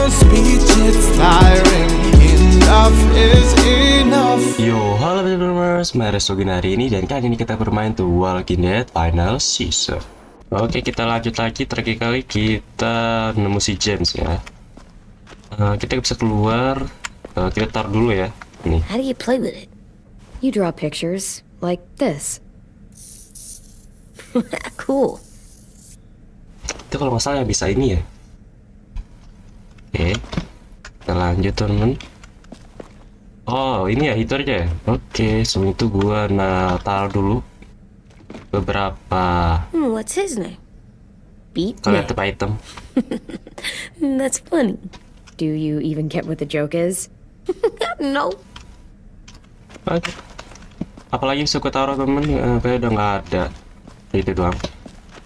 your speech, it's tiring. Enough is enough. Yo, halo beberapa, mari hari ini dan kali ini kita bermain tuh Walking Dead Final Season. Oke, kita lanjut lagi. Terakhir kali kita nemu si James ya. Kita bisa keluar. Kita taruh dulu ya. Nih. How do you play with it? You draw pictures like this. Cool. Itu kalau nggak salah bisa ini ya. Oke, kita lanjut temen. Oh, ini ya hiturnya. Oke, sebelum itu gua taruh dulu beberapa. What's his name? Beat Collective item. That's funny. Do you even get what the joke is? No. Oke. Apalagi bisa gue taruh temen? Kayaknya udah nggak ada. Itu doang.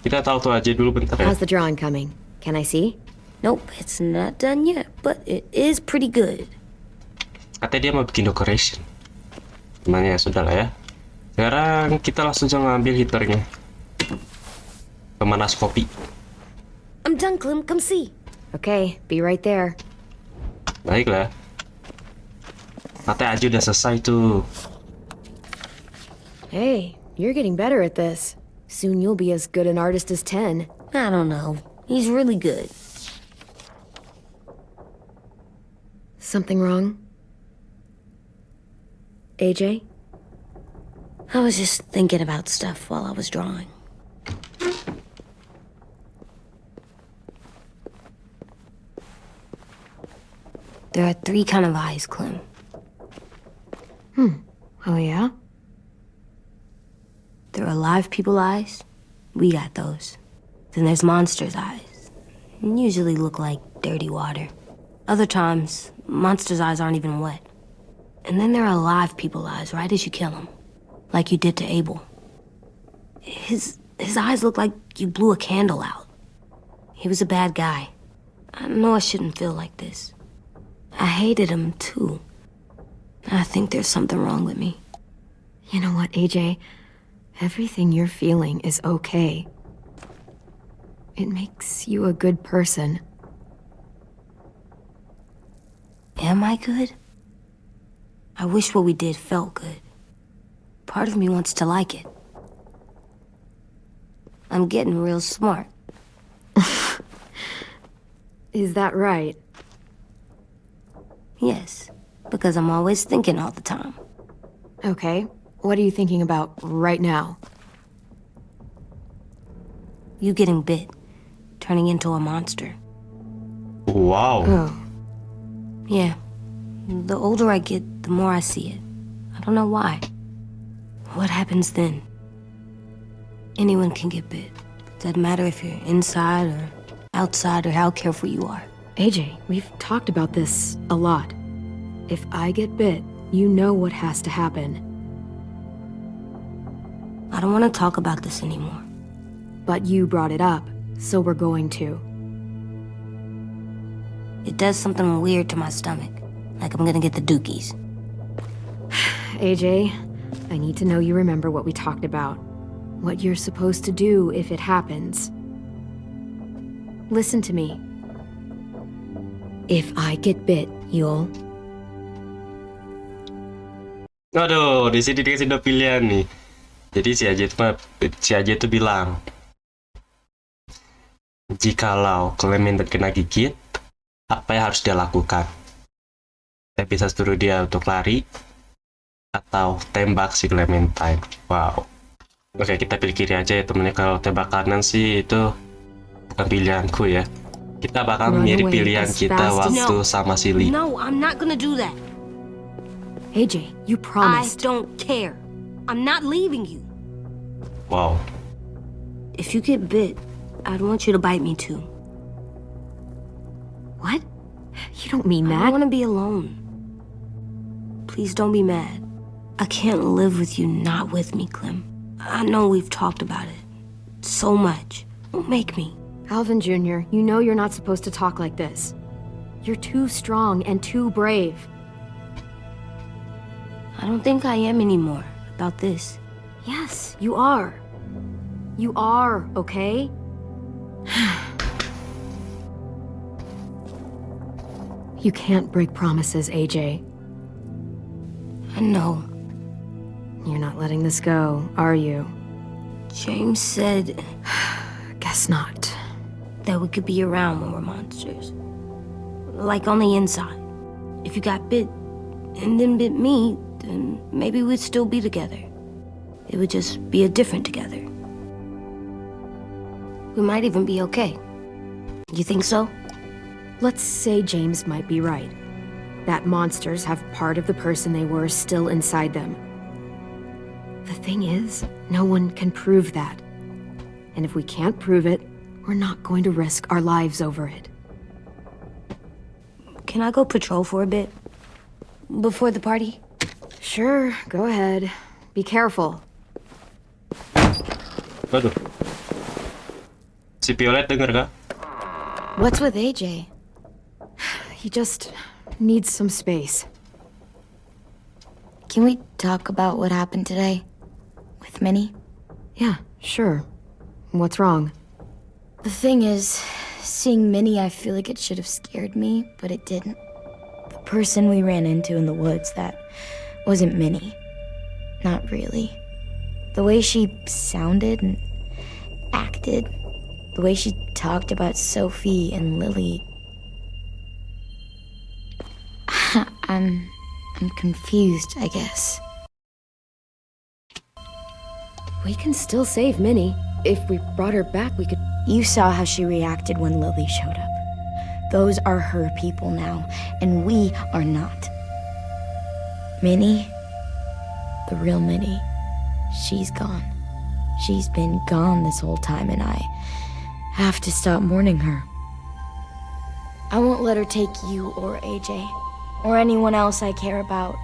Kita taruh tuh aja dulu bentar ya. How's the drawing coming? Can I see? Nope, it's not done yet, but it is pretty good. Katanya dia mau bikin decoration. Cuman ya sudah lah ya. Sekarang kita langsung aja ngambil heaternya. Pemanas kopi. I'm done, Clem. Come see. Okay, be right there. Baiklah. Katanya aja udah selesai tuh. Hey, you're getting better at this. Soon you'll be as good an artist as 10. I don't know. He's really good. Something wrong? AJ? I was just thinking about stuff while I was drawing. There are 3 kind of eyes, Clem. Oh yeah? There are live people eyes. We got those. Then there's monsters' eyes. Usually look like dirty water. Other times, monsters' eyes aren't even wet. And then there are live people eyes right as you kill them. Like you did to Abel. His eyes look like you blew a candle out. He was a bad guy. I know I shouldn't feel like this. I hated him too. I think there's something wrong with me. You know what, AJ? Everything you're feeling is okay. It makes you a good person. Am I good? I wish what we did felt good. Part of me wants to like it. I'm getting real smart. Is that right? Yes, because I'm always thinking all the time. Okay, what are you thinking about right now? You getting bit, turning into a monster. Wow. Oh. Yeah. The older I get, the more I see it. I don't know why. What happens then? Anyone can get bit. Doesn't matter if you're inside or outside or how careful you are. AJ, we've talked about this a lot. If I get bit, you know what has to happen. I don't want to talk about this anymore. But you brought it up, so we're going to. It does something weird to my stomach. Like I'm gonna get the dookies. AJ, I need to know you remember what we talked about. What you're supposed to do if it happens. Listen to me. If I get bit, you'll... Aduh, di sini dikasih 2 pilihan nih. Jadi si AJ itu bilang, jikalau Clementine kena gigit, apa yang harus dia lakukan? Saya bisa suruh dia untuk lari atau tembak si Clementine. Wow. Oke, kita pilih kiri aja ya temennya. Kalau tembak kanan sih itu bukan pilihanku ya. Kita bakal mirip pilihan kita waktu sama si Lee. No, I'm not gonna do that. AJ, you promised. I don't care. I'm not leaving you. Wow. If you get bit, I'd want you to bite me too. What? You don't mean that. I want to be alone. Please don't be mad. I can't live with you not with me, Clem. I know we've talked about it so much. Don't make me. Alvin Jr., you know you're not supposed to talk like this. You're too strong and too brave. I don't think I am anymore about this. Yes, you are. You are, okay? You can't break promises, AJ. I know. You're not letting this go, are you? James said Guess not. that we could be around when we're monsters. Like on the inside. If you got bit and then bit me, then maybe we'd still be together. It would just be a different together. We might even be okay. You think so? Let's say James might be right. That monsters have part of the person they were still inside them. The thing is, no one can prove that. And if we can't prove it, we're not going to risk our lives over it. Can I go patrol for a bit? Before the party? Sure, go ahead. Be careful. Waduh. Si Violet denger kah? What's with AJ? He just needs some space. Can we talk about what happened today? With Minnie? Yeah, sure. What's wrong? The thing is, seeing Minnie, I feel like it should have scared me, but it didn't. The person we ran into in the woods, that wasn't Minnie. Not really. The way she sounded and acted, the way she talked about Sophie and Lily. I'm confused, I guess. We can still save Minnie. If we brought her back, we could... You saw how she reacted when Lily showed up. Those are her people now, and we are not. Minnie, the real Minnie, she's gone. She's been gone this whole time, and I have to stop mourning her. I won't let her take you or AJ, or anyone else I care about.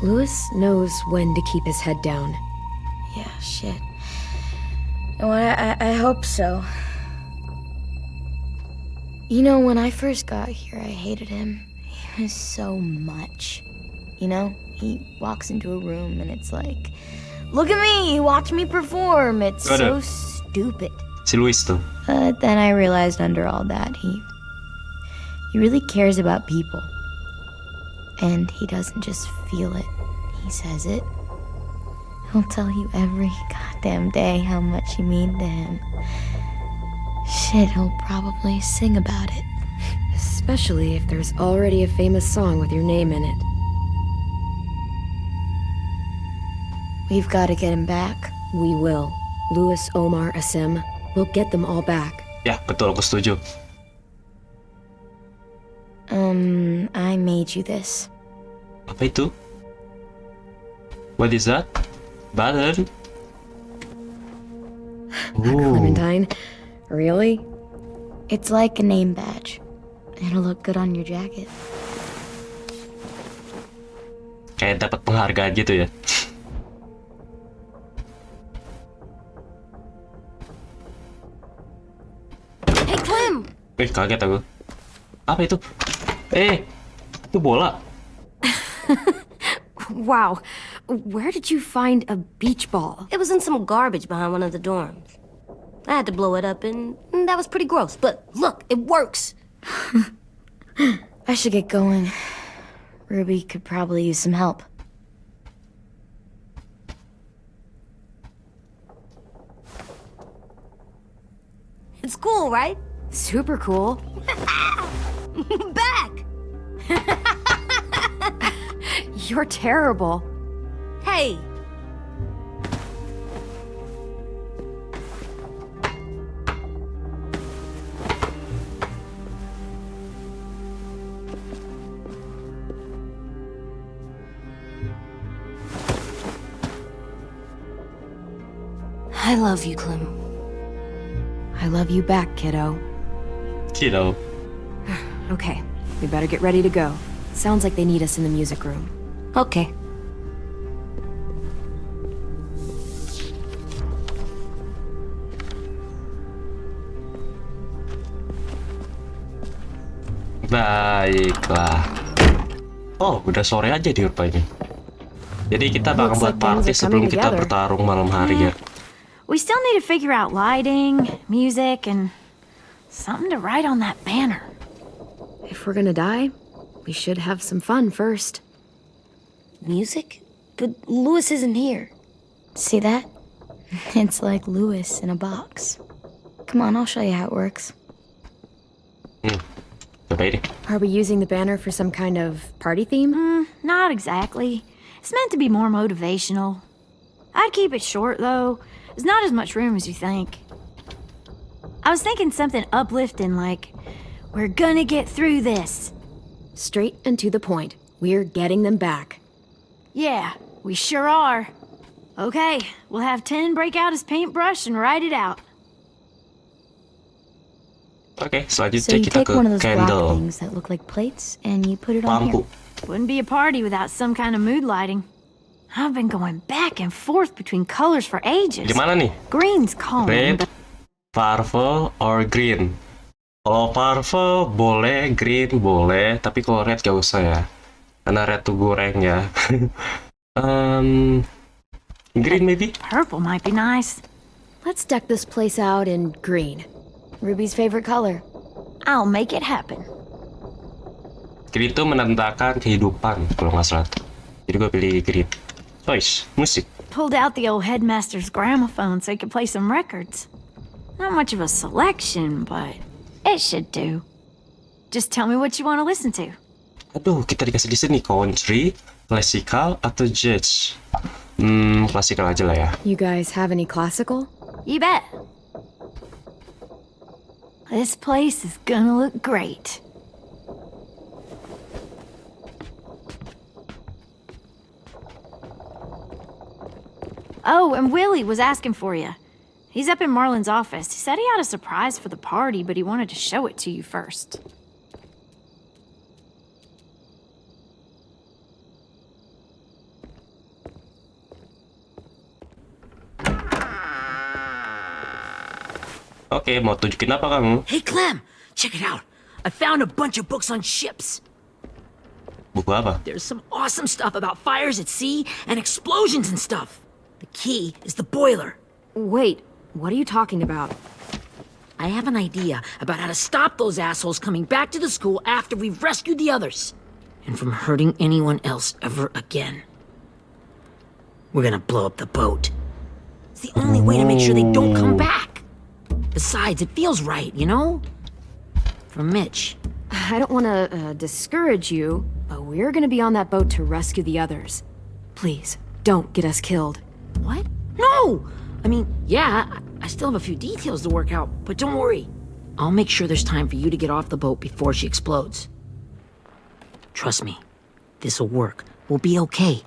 Louis knows when to keep his head down. Yeah, shit. Well, I hope so. You know, when I first got here, I hated him. He was so much. You know, he walks into a room and it's like, look at me, watch me perform. It's so stupid. Si Luis tuh. Then I realized under all that, he really cares about people. And he doesn't just feel it, he says it. He'll tell you every goddamn day how much you mean to him. Shit, he'll probably sing about it. Especially if there's already a famous song with your name in it. We've got to get him back. We will. Louis, Omar, Asim. We'll get them all back. Ya, betul, aku setuju. I made you this. Apa itu? What is that? Button? Ooh. Clementine? Really? It's like a name badge. It'll look good on your jacket. Kayak dapat penghargaan gitu ya. Hey, Clem! Kaget aku. Apa itu? Itu bola. Wow. Where did you find a beach ball? It was in some garbage behind one of the dorms. I had to blow it up, and that was pretty gross. But look, it works. I should get going. Ruby could probably use some help. It's cool, right? Super cool. Back! You're terrible. Hey! I love you, Clem. I love you back, kiddo. Kiddo. Okay, we better get ready to go. Sounds like they need us in the music room. Okay. Baiklah. Oh, udah sore aja di rupanya. Jadi kita bakal buat party sebelum kita bertarung malam hari ya. We still need to figure out lighting, music, and something to write on that banner. If If we're gonna die, we should have some fun first. Music? But Lewis isn't here. See that? It's like Lewis in a box. Come on, I'll show you how it works. Debating. Are we using the banner for some kind of party theme? Not exactly. It's meant to be more motivational. I'd keep it short, though. There's not as much room as you think. I was thinking something uplifting like, we're gonna get through this. Straight and to the point. We're getting them back. Yeah, we sure are. Okay, we'll have 10 break out his paintbrush and write it out. Oke, So selanjutnya you kita take ke one of those black candle. things that look like plates and you put it on Lampu. here. Wouldn't be a party without some kind of mood lighting. I've been going back and forth between colors for ages. Di mana nih? Green's calming, Red, but purple, or green? Kalau purple boleh, green boleh, tapi kalau red gak usah ya. Karena red tuh goreng ya. Green maybe? purple might be nice. Let's deck this place out in green. Ruby's favorite color. I'll make it happen. Green itu menandakan kehidupan kalau nggak salah. Jadi gue pilih green. Choice, musik. Pulled out the old headmaster's gramophone so he could play some records. Not much of a selection, but it should do. Just tell me what you want to listen to. Aduh, kita dikasih di sini country, classical, atau jazz. Classical aja lah ya. You guys have any classical? You bet. This place is gonna look great. Oh, and Willie was asking for you. He's up in Marlon's office. He said he had a surprise for the party, but he wanted to show it to you first. Oke, mau tunjukin apa kamu? Hey, Clem, check it out. I found a bunch of books on ships. Buku apa? There's some awesome stuff about fires at sea and explosions and stuff. The key is the boiler. Wait, what are you talking about? I have an idea about how to stop those assholes coming back to the school after we've rescued the others. And from hurting anyone else ever again. We're gonna blow up the boat. It's the only way to make sure they don't come back. Besides, it feels right, you know? For Mitch. I don't want to discourage you, but we're gonna be on that boat to rescue the others. Please, don't get us killed. What? No! I mean, yeah, I still have a few details to work out, but don't worry. I'll make sure there's time for you to get off the boat before she explodes. Trust me, this'll work. We'll be okay.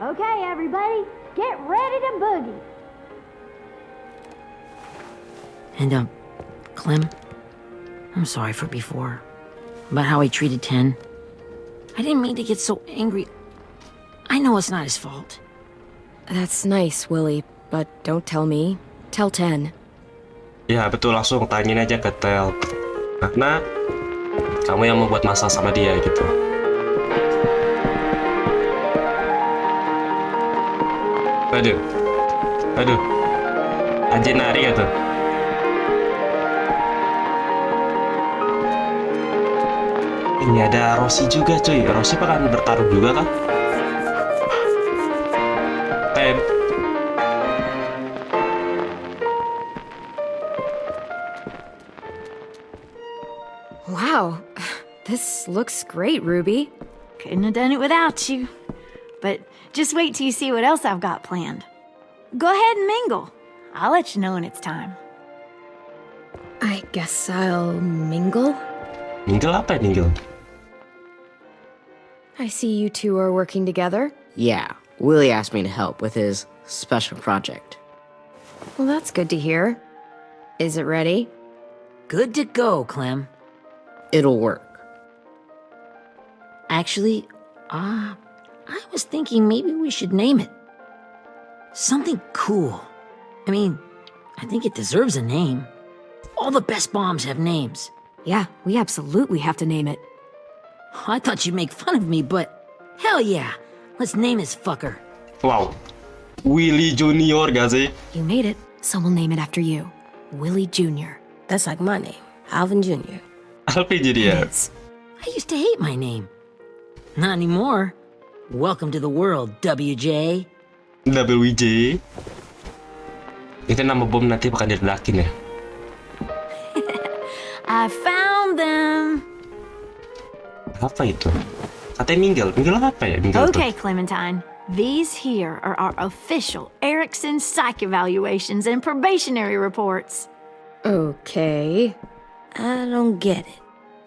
Okay, everybody, get ready to boogie. And, Clem, I'm sorry for before. About how he treated Ten. I didn't mean to get so angry. I know it's not his fault. That's nice, Willie, but don't tell me. Tell 10. Ya betul, langsung tanyain aja ke Tel. Karena kamu yang membuat masalah sama dia gitu. Aduh, aduh, Aji nari gitu. Ini ada Rossi juga cuy. Rossi akan bertaruh juga kan? Ten. Wow, this looks great, Ruby. Couldn't have done it without you. But just wait till you see what else I've got planned. Go ahead and mingle. I'll let you know when it's time. I guess I'll mingle? Mingle apa ya mingle? I see you two are working together. Yeah, Willie asked me to help with his special project. Well, that's good to hear. Is it ready? Good to go, Clem. It'll work. Actually, I was thinking maybe we should name it. Something cool. I mean, I think it deserves a name. All the best bombs have names. Yeah, we absolutely have to name it. I thought you'd make fun of me, but hell yeah. Let's name this fucker. Wow, Willy Junior gak sih? You made it, so we'll name it after you. Willie Jr. That's like my name, Alvin Jr. Alvin jadi ya. It's I I used to hate my name. Not anymore. Welcome to the world, WJ. WJ. Itu nama bom nanti bakal diledakin ya. I found them. Apa itu? Katanya minggel. Minggel apa ya? Minggel Okay, Clementine. These here are our official Erickson psych evaluations and probationary reports. Okay. I don't get it.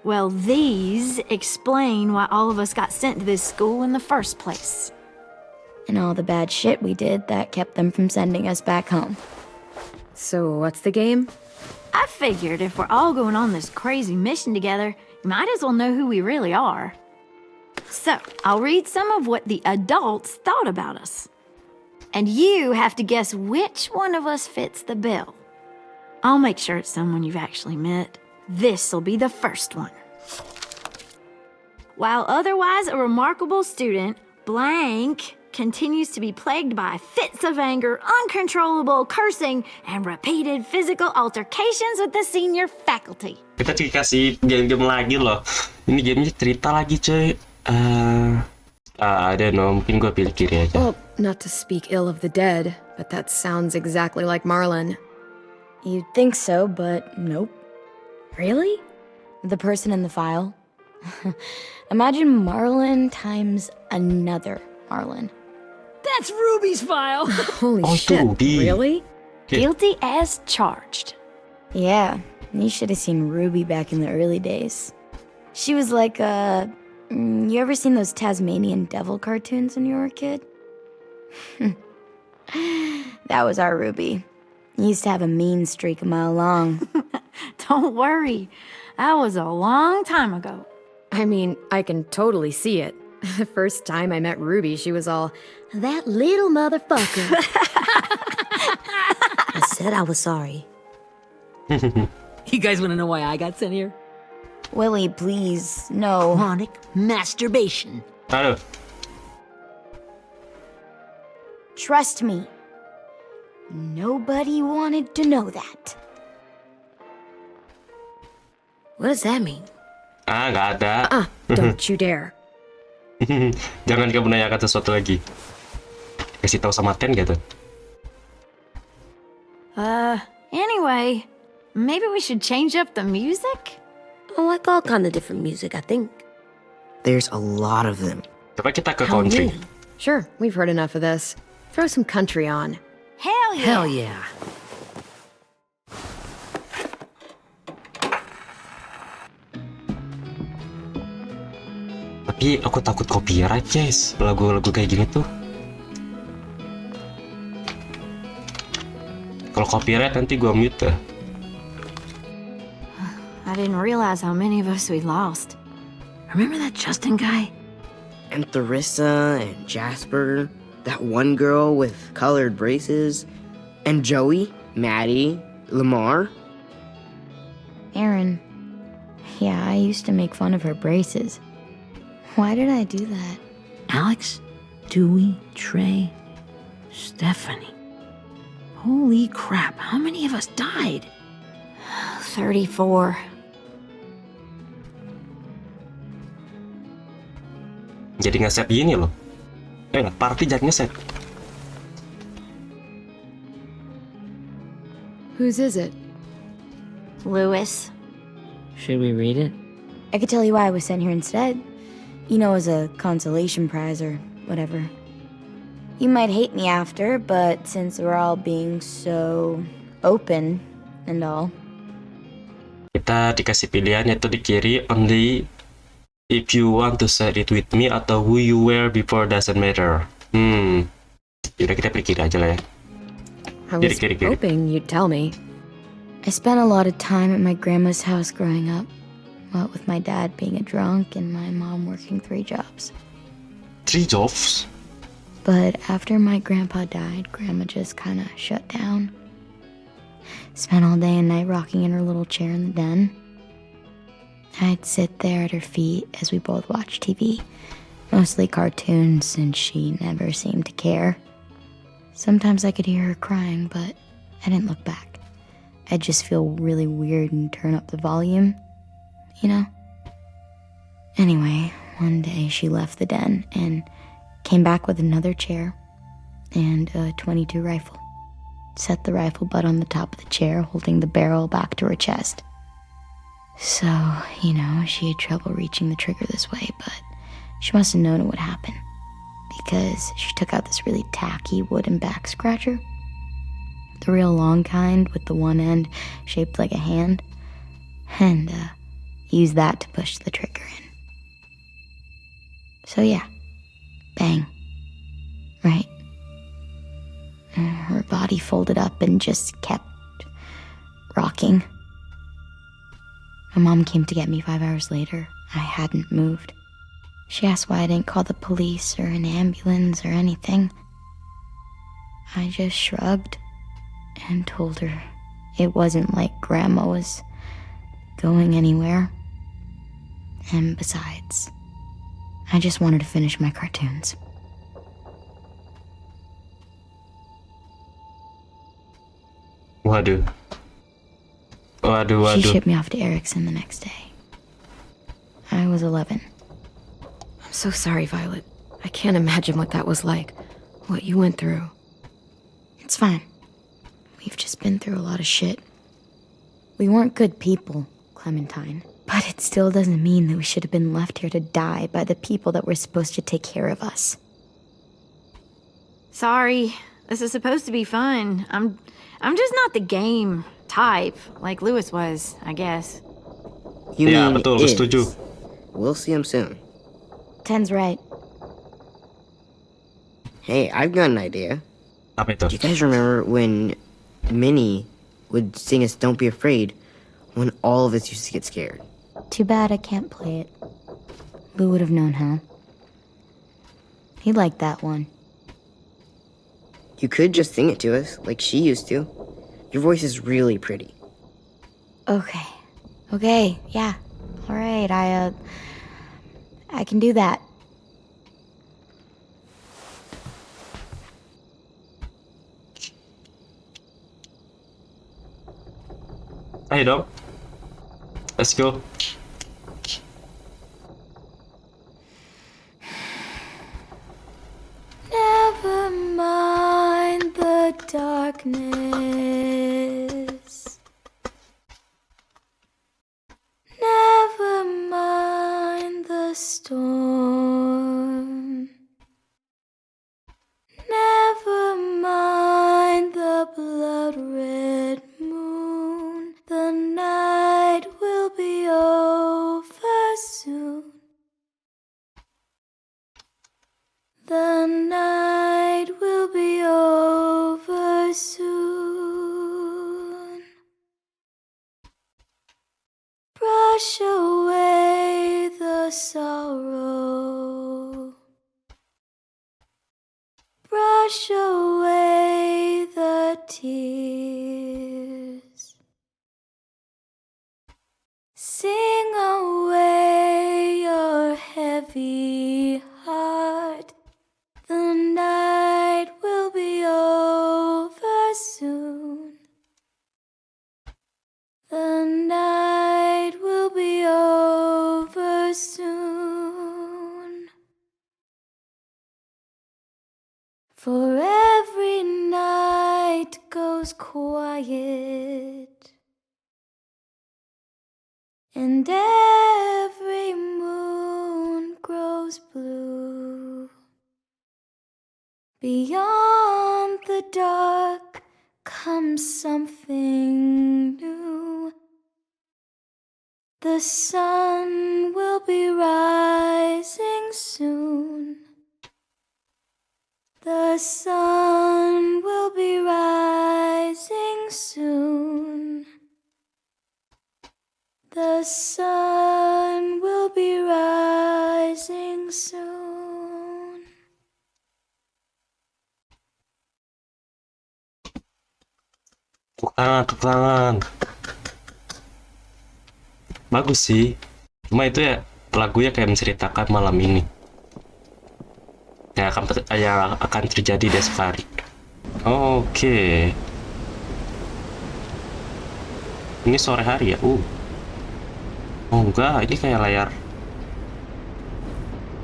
Well, these explain why all of us got sent to this school in the first place. And all the bad shit we did that kept them from sending us back home. So what's the game? I figured if we're all going on this crazy mission together, you might as well know who we really are. So, I'll read some of what the adults thought about us. And you have to guess which one of us fits the bill. I'll make sure it's someone you've actually met. This'll be the first one. While otherwise a remarkable student, blank continues to be plagued by fits of anger, uncontrollable cursing, and repeated physical altercations with the senior faculty. Kita dikasih game-game lagi loh. Ini gamenya cerita lagi cuy. I don't know, mungkin gue pilih kiri aja. Well, not to speak ill of the dead, but that sounds exactly like Marlon. You'd think so, but nope. Really? The person in the file. Imagine Marlon times another Marlon. That's Ruby's file. Holy shit, Ruby. really? Guilty as charged. Yeah, you should have seen Ruby back in the early days. She was like you ever seen those Tasmanian devil cartoons when you were a kid? That was our Ruby. Used to have a mean streak a mile long. Don't worry, that was a long time ago. I mean, I can totally see it. The first time I met Ruby, she was all, that little motherfucker. I said I was sorry. You guys want to know why I got sent here? Willie, please, no. Chronic masturbation. Aduh. Trust me. Nobody wanted to know that. What does that mean? Nggak ada. Don't you dare. Jangan kamu menanyakan sesuatu lagi. Kasih tahu sama Ten gitu. Anyway, maybe we should change up the music? I like all kind of different music, I think. There's a lot of them. Coba kita ke How country. many? Sure, we've heard enough of this. Throw some country on. Hell yeah! Hell yeah. Tapi aku takut copyright guys. Lagu-lagu kayak gini tuh. Kalau copyright nanti gua mute ya. I didn't realize how many of us we lost. Remember that Justin guy? And Theresa and Jasper, that one girl with colored braces, and Joey, Maddie, Lamar. Aaron. Yeah, I used to make fun of her braces. Why did I do that? Alex, Dewey, Trey, Stephanie. Holy crap, how many of us died? 34. Jadi nge-set gini loh. Party jangan nge-set. Whose is it? Lewis. Should we read it? I could tell you why I was sent here instead. You know, as a consolation prize or whatever. You might hate me after, but since we're all being so open and all. Kita dikasih pilihan yaitu di kiri, only if you want to share it with me, atau who you were before doesn't matter. Yaudah kita pilih kiri aja lah ya. I was hoping you'd tell me. I spent a lot of time at my grandma's house growing up. What with my dad being a drunk and my mom working 3 jobs. 3 jobs? But after my grandpa died, Grandma just kind of shut down. Spent all day and night rocking in her little chair in the den. I'd sit there at her feet as we both watched TV. Mostly cartoons, since she never seemed to care. Sometimes I could hear her crying, but I didn't look back. I'd just feel really weird and turn up the volume, you know? Anyway, one day she left the den and came back with another chair and a .22 rifle. Set the rifle butt on the top of the chair, holding the barrel back to her chest. So, she had trouble reaching the trigger this way, but she must have known it would happen, because she took out this really tacky wooden back scratcher, the real long kind with the one end shaped like a hand, and used that to push the trigger in. So yeah, bang, right? And her body folded up and just kept rocking. My mom came to get me 5 hours later. I hadn't moved. She asked why I didn't call the police or an ambulance or anything. I just shrugged and told her it wasn't like Grandma was going anywhere. And besides, I just wanted to finish my cartoons. Waduh. She shipped me off to Erickson the next day. I was 11. I'm so sorry, Violet. I can't imagine what that was like. What you went through. It's fine. We've just been through a lot of shit. We weren't good people, Clementine. But it still doesn't mean that we should have been left here to die by the people that were supposed to take care of us. Sorry. This is supposed to be fun. I'm just not the game type like Lewis was, I guess. You Ya, mean betul, is. setuju. We'll see him soon. Ten's right. Hey, I've got an idea. Apa itu? Do you guys remember when Minnie would sing us Don't Be Afraid when all of us used to get scared? Too bad I can't play it. Lou would have known how. He liked that one. You could just sing it to us, like she used to. Your voice is really pretty. Okay, yeah. Alright, I can do that. Ayo dong. Let's go. Never mind the darkness. Never mind the storm. Never mind the blood-red moon. The night will be over soon. The night will be over soon. Brush away the sorrow. Brush away the tears. Sing away your heavy heart. The night will be over soon. The night will be over soon. For every night goes quiet, and every moon grows blue. Beyond the dark comes something new. The sun will be rising soon. The sun will be rising soon. The sun will be rising soon. Tepuk tangan. Bagus sih. Cuma itu ya, lagunya kayak menceritakan malam ini. Yang akan terjadi di esok hari. Oke. Ini sore hari ya? Oh enggak, ini kayak layar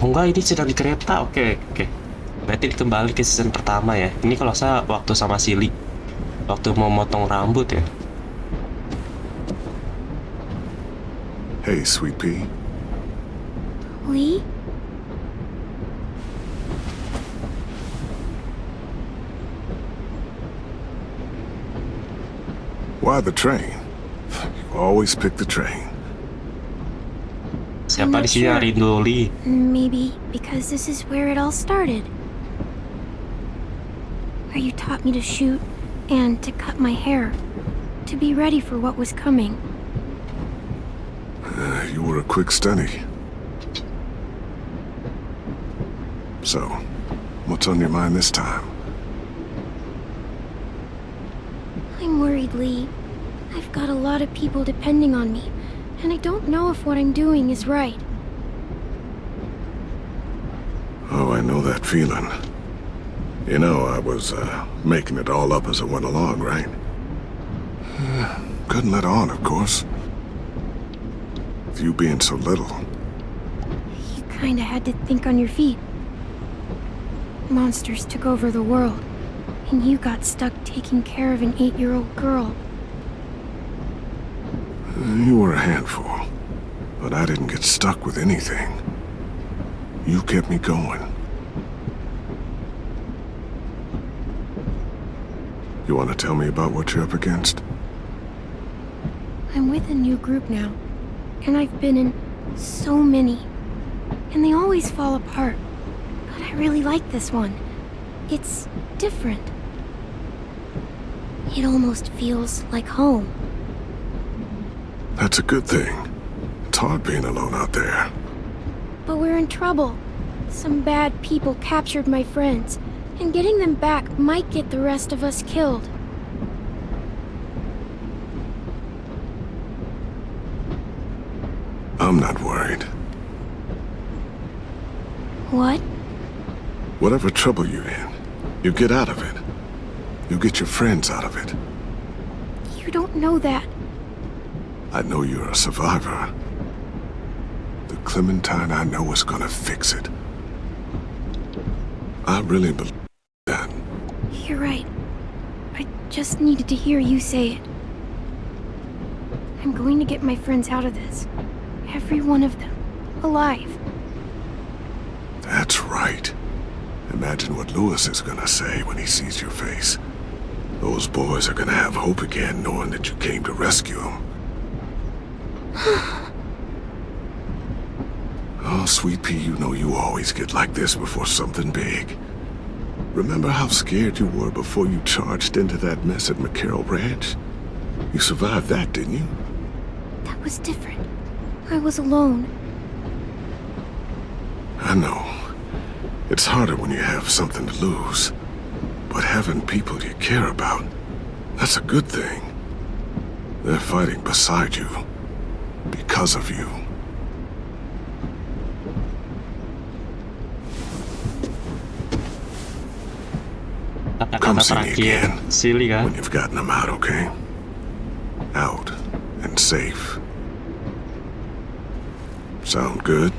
Oh enggak, ini sedang di kereta. Oke. Berarti kembali ke season pertama ya. Ini kalau saya waktu sama Silly, waktu mau motong rambut ya. Hey, Sweet Pea. Lee? Why the train? You always pick the train. Siapa di sini rindu Lee? Maybe because this is where it all started. Where you taught me to shoot and to cut my hair, to be ready for what was coming. You were a quick study. So, what's on your mind this time? I'm worried, Lee. I've got a lot of people depending on me, and I don't know if what I'm doing is right. Oh, I know that feeling. You know, I was making it all up as I went along, right? Couldn't let on, of course. With you being so little. You kinda had to think on your feet. Monsters took over the world, and you got stuck taking care of an 8-year-old girl. You were a handful, but I didn't get stuck with anything. You kept me going. You want to tell me about what you're up against? I'm with a new group now, and I've been in so many, and they always fall apart. But I really like this one. It's different. It almost feels like home. That's a good thing. It's hard being alone out there. But we're in trouble. Some bad people captured my friends, and getting them back might get the rest of us killed. I'm not worried. What? Whatever trouble you're in, you get out of it. You get your friends out of it. You don't know that. I know you're a survivor. The Clementine I know is gonna fix it. I really believe that. You're right. I just needed to hear you say it. I'm going to get my friends out of this. Every one of them. Alive. That's right. Imagine what Lewis is gonna say when he sees your face. Those boys are gonna have hope again, knowing that you came to rescue them. Oh, Sweet Pea, you know you always get like this before something big. Remember how scared you were before you charged into that mess at McCarroll Ranch? You survived that, didn't you? That was different. I was alone. I know. It's harder when you have something to lose. But having people you care about, that's a good thing. They're fighting beside you. Because of you. Come Kata-kata see me terakhir again Silly kan? when you've gotten them out, okay? Out and safe. Sound good?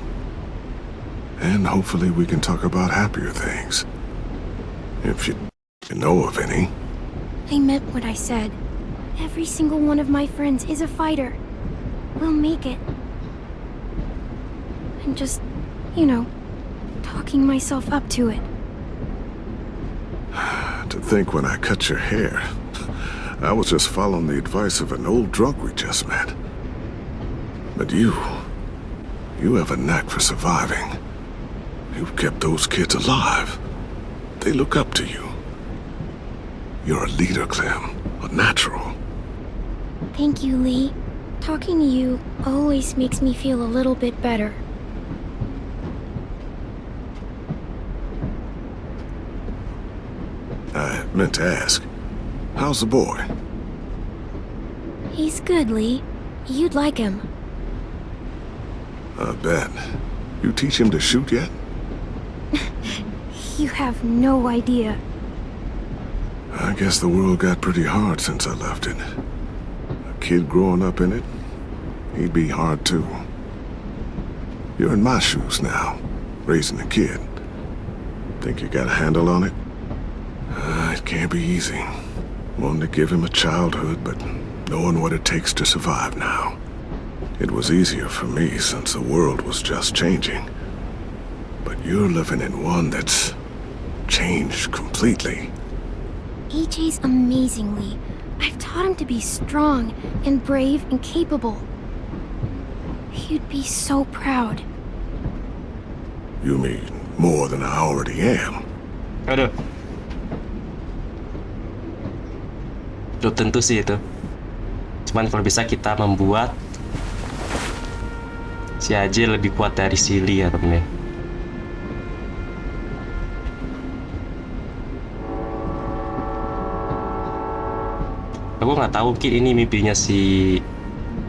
And hopefully we can talk about happier things. If you know of any. I meant what I said. Every single one of my friends is a fighter. We'll make it. I'm just, talking myself up to it. To think when I cut your hair, I was just following the advice of an old drunk we just met. But you have a knack for surviving. You've kept those kids alive. They look up to you. You're a leader, Clem. A natural. Thank you, Lee. Talking to you always makes me feel a little bit better. I meant to ask, how's the boy? He's good, Lee. You'd like him. I bet. You teach him to shoot yet? You have no idea. I guess the world got pretty hard since I left it. A kid growing up in it, he'd be hard too. You're in my shoes now, raising a kid. Think you got a handle on it? It can't be easy. Wanting to give him a childhood, but knowing what it takes to survive now. It was easier for me since the world was just changing. But you're living in one that's changed completely. AJ's amazing, Lee. I've taught him to be strong and brave and capable. He'd be so proud. You mean more than I already am? Aduh. Belum tentu sih itu. Cuman kalau bisa kita membuat si AJ lebih kuat dari si Lee ya temen ya. Aku nggak tahu, mungkin ini mimpinya si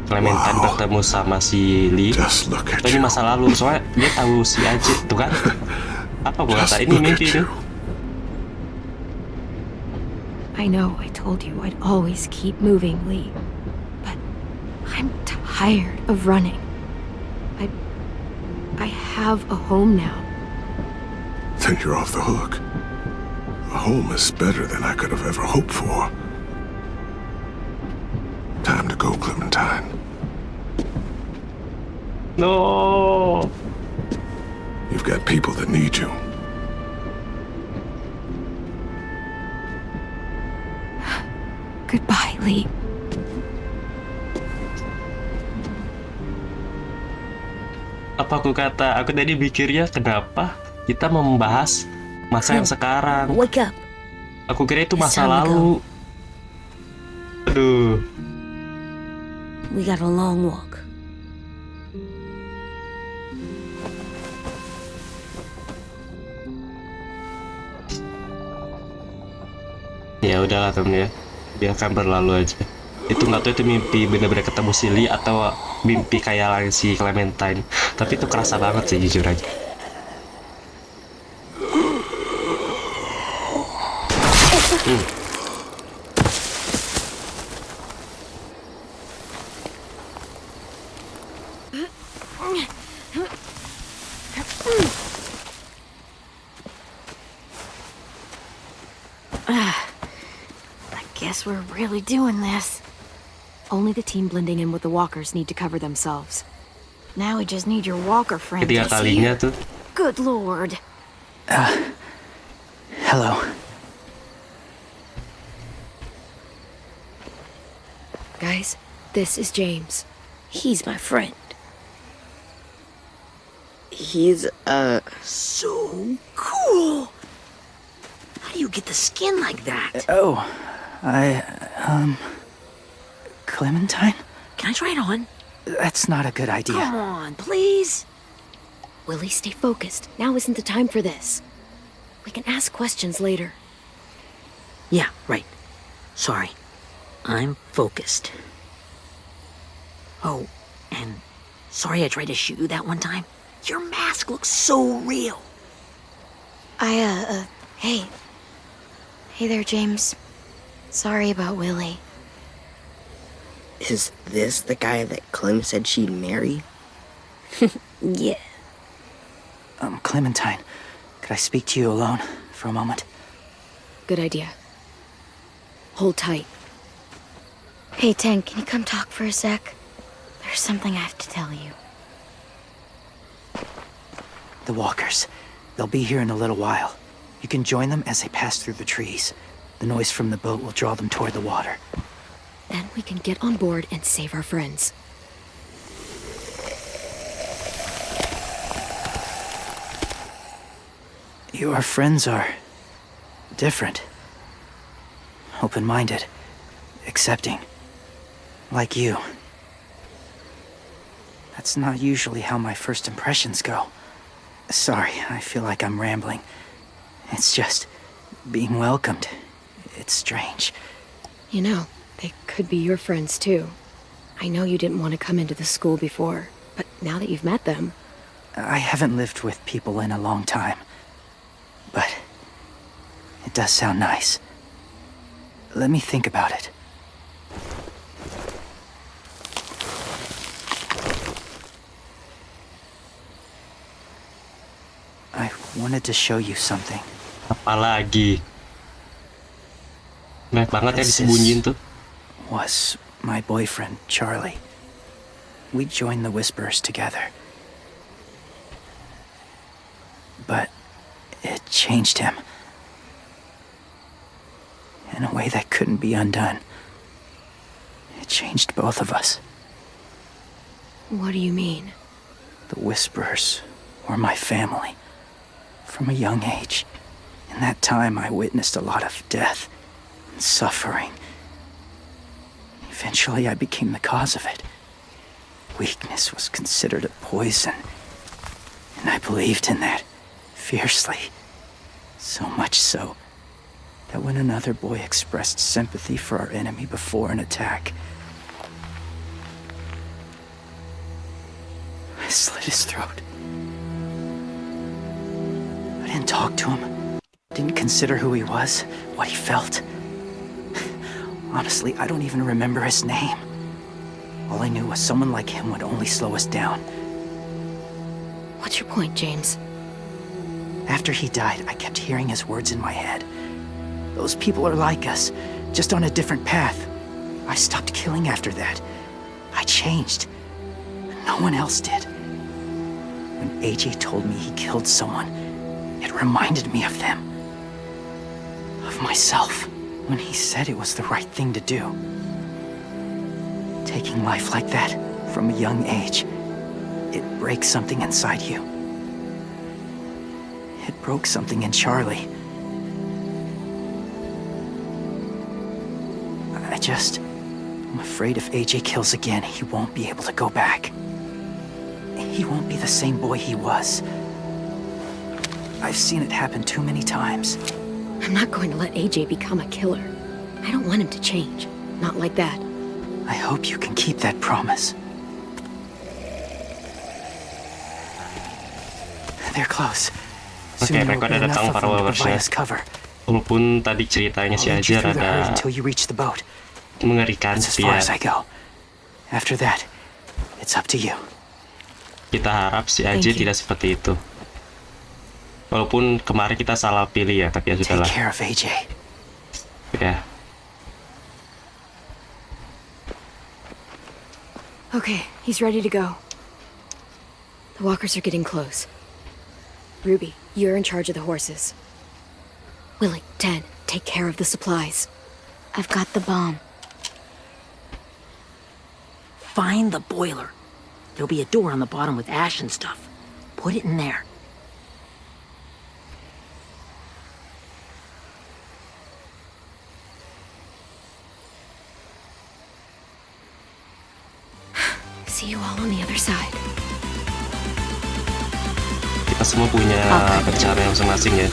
Clementine bertemu sama si Lee. Atau ini masa lalu, soalnya dia tahu si AJ tuh kan. Apa gua kata ini mimpi itu? I know I told you I'd always keep moving, Lee. But I'm tired of running. I have a home now. Then you're off the hook. A home is better than I could have ever hoped for. Time to go, Clementine. No. You've got people that need you. Goodbye, Lee. Apa aku kata, aku tadi mikirnya kenapa kita membahas masa yang sekarang. Wake up. Aku kira itu masa lalu. Aduh. We got a long walk. Ya udahlah temen ya, biarkan berlalu aja. Itu nggak tahu itu mimpi bener-bener ketemu si Lee atau mimpi kayak si Clementine. Tapi itu kerasa banget sih jujur aja. Guess we're really doing this. Only the team blending in with the walkers need to cover themselves. Now we just need your walker friend. Ketiga kalinya tuh. Good lord. Hello. Guys, this is James. He's my friend. He's, so cool. How do you get the skin like that? Clementine? Can I try it on? That's not a good idea. Come on, please. Willie, stay focused. Now isn't the time for this. We can ask questions later. Yeah, right. Sorry. I'm focused. Oh, and sorry I tried to shoot you that one time. Your mask looks so real. Hey. Hey there, James. Sorry about Willie. Is this the guy that Clem said she'd marry? Yeah. Clementine, could I speak to you alone for a moment? Good idea. Hold tight. Hey, Tank, can you come talk for a sec? There's something I have to tell you. The walkers. They'll be here in a little while. You can join them as they pass through the trees. The noise from the boat will draw them toward the water. Then we can get on board and save our friends. Your friends are different. Open-minded. Accepting. Like you. That's not usually how my first impressions go. Sorry, I feel like I'm rambling. It's just being welcomed. It's strange. You know, they could be your friends too. I know you didn't want to come into the school before, but now that you've met them... I haven't lived with people in a long time. But it does sound nice. Let me think about it. I wanted to show you something. Apalagi? Banyak banget ya This disembunyiin tuh. was my boyfriend, Charlie. We joined the Whisperers together. But it changed him. In a way that couldn't be undone. It changed both of us. What do you mean? The Whisperers were my family. From a young age. In that time, I witnessed a lot of death and suffering. Eventually, I became the cause of it. Weakness was considered a poison. And I believed in that fiercely. So much so that when another boy expressed sympathy for our enemy before an attack, I slit his throat. I didn't talk to him. Didn't consider who he was, what he felt. Honestly, I don't even remember his name. All I knew was someone like him would only slow us down. What's your point, James? After he died, I kept hearing his words in my head. Those people are like us, just on a different path. I stopped killing after that. I changed. No one else did. When AJ told me he killed someone, it reminded me of them. Of myself. When he said it was the right thing to do. Taking life like that, from a young age, it breaks something inside you. It broke something in Charlie. I'm afraid if AJ kills again, he won't be able to go back. He won't be the same boy he was. I've seen it happen too many times. I'm not going to let AJ become a killer. I don't want him to change. Not like that. I hope you can keep that promise. They're close. Oke, mereka udah datang para Wolversnya. Walaupun tadi ceritanya si Aja rada mengerikan, tapi ya kita harap si Aja tidak seperti itu. Walaupun kemarin kita salah pilih ya, tapi ya sudahlah. Ya. Okay, he's ready to go. The walkers are getting close. Ruby, you're in charge of the horses. Willie, Ted, take care of the supplies. I've got the bomb. Find the boiler. There'll be a door on the bottom with ash and stuff. Put it in there. See you all on the other side. Kita semua punya cara yang masing-masing ya.